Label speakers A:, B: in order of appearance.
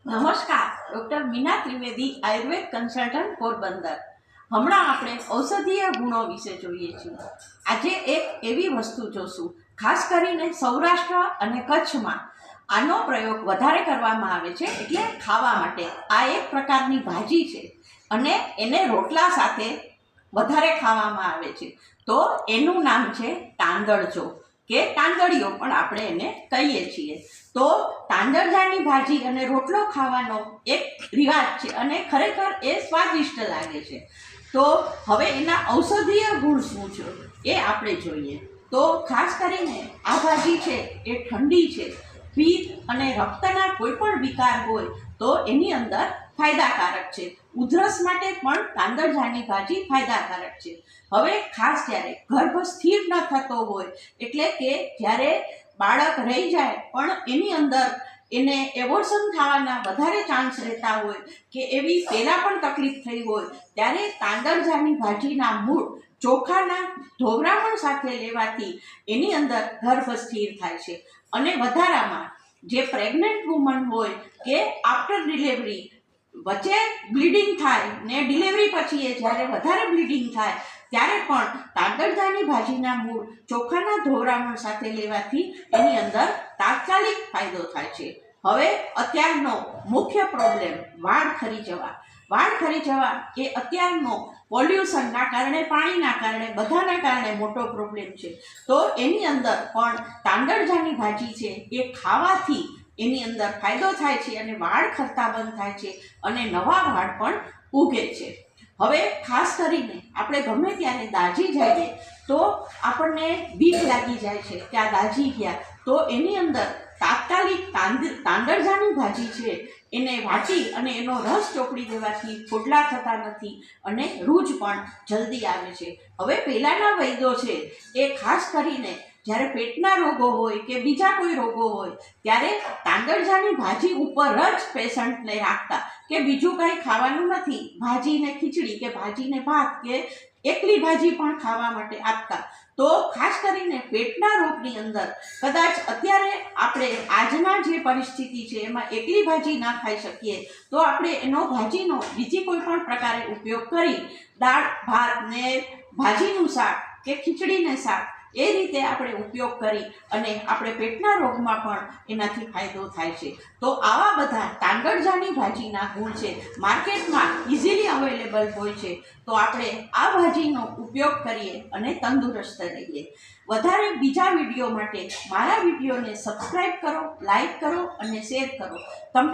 A: નમસ્કાર, doctor Meena Trivedi, Ayurveda consultant, Porbandar. હમણાં આપણે ઔષધીય ગુણો વિશે જોઈએ છીએ। આજે એક એવી વસ્તુ જોશું, ખાસ કરીને સૌરાષ્ટ્ર અને કચ્છમાં આનો પ્રયોગ વધારે કરવામાં આવે છે, એટલે ખાવા માટે। આ એક પ્રકારની ભાજી છે અને એને રોટલા સાથે વધારે ખાવામાં આવે છે। તો એનું નામ છે તાંદળજો કે તાંદળીઓ પણ આપણે એને કહીએ છીએ। તો તાંદળજાની ભાજી અને રોટલો ખાવાનો એક રિવાજ છે અને ખરેખર એ સ્વાદિષ્ટ લાગે છે। તો હવે એના ઔષધીય ગુણ શું છે એ આપણે જોઈએ। તો ખાસ કરીને આ ભાજી છે એ ઠંડી છે, પિત્ત અને રક્તના કોઈ પણ વિકાર હોય તો એની અંદર ફાયદાકારક છે। ઉધરસ માટે પણ તાંદળજાની ભાજી ફાયદાકારક છે। હવે ખાસ જ્યારે ગર્ભ સ્થિર ન થતો હોય, એટલે કે જ્યારે બાળક રહી જાય પણ એની અંદર એને એબોર્શન થવાના વધારે ચાન્સ રહેતા હોય કે એવી પહેલાં પણ તકલીફ થઈ હોય, ત્યારે તાંદળજાની ભાજીના મૂળ ચોખાના ધોવરામણ સાથે લેવાથી એની અંદર ગર્ભ સ્થિર થાય છે। અને વધારામાં જે પ્રેગ્નન્ટ વુમન હોય કે આફ્ટર ડિલિવરી વચ્ચે બ્લીડિંગ થાય ને ડિલિવરી પછી એ જ્યારે વધારે બ્લીડિંગ થાય ત્યારે પણ તાંદળજાની ભાજીના મૂળ ચોખાના ધોવરામણ સાથે લેવાથી એની અંદર તાત્કાલિક ફાયદો થાય છે। હવે અત્યારનો મુખ્ય પ્રોબ્લેમ વાળ ખરી જવા। વાળ ખરી જવા એ અત્યારનો પોલ્યુશનના કારણે, પાણીના કારણે, બધાના કારણે મોટો પ્રોબ્લેમ છે। તો એની અંદર પણ તાંદળજાની ભાજી છે એ ખાવાથી એની અંદર ફાયદો થાય છે અને વાળ ખરતા બંધ થાય છે અને નવા વાળ પણ ઉગે છે। હવે ખાસ કરીને આપણે ગમે ત્યારે દાઝી જઈએ તો આપણને બીક લાગી જાય છે કે આ દાઝી ગયા, તો એની અંદર તાત્કાલિક તાંદળજાની ભાજી છે એને વાટી અને એનો રસ ચોપડી દેવાથી ફોડલા થતા નથી અને રૂજ પણ જલ્દી આવે છે। હવે પહેલાંના વૈદ્યો છે એ ખાસ કરીને જ્યારે પેટના રોગો હોય કે બીજા કોઈ રોગો હોય ત્યારે તાંદળજાની ભાજી ઉપર જ પેશન્ટને રાખતા કે બીજું કંઈ ખાવાનું નથી, ભાજીને ખીચડી કે ભાજીને ભાત કે એકલી ભાજી પણ ખાવા માટે આપતા। તો ખાસ કરીને પેટના રોગની અંદર કદાચ અત્યારે આપણે આજના જે પરિસ્થિતિ છે એમાં એકલી ભાજી ના ખાઈ શકીએ તો આપણે એનો ભાજીનો બીજી કોઈ પણ પ્રકારે ઉપયોગ કરી દાળ ભાત ને ભાજીનું શાક કે ખીચડીને શાક એ રીતે આપણે ઉપયોગ કરી અને આપણે પેટના રોગમાં પણ એનાથી ફાયદો થાય છે। તો આવા બધા તાંદળજાની ભાજીના ગુણ છે, માર્કેટમાં ઇઝીલી અવેલેબલ હોય છે। તો આપણે આ ભાજીનો ઉપયોગ કરીએ અને તંદુરસ્ત રહીએ। વધારે બીજા વિડીયો માટે મારા વિડીયોને સબસ્ક્રાઈબ કરો, લાઈક કરો અને શેર કરો। તમને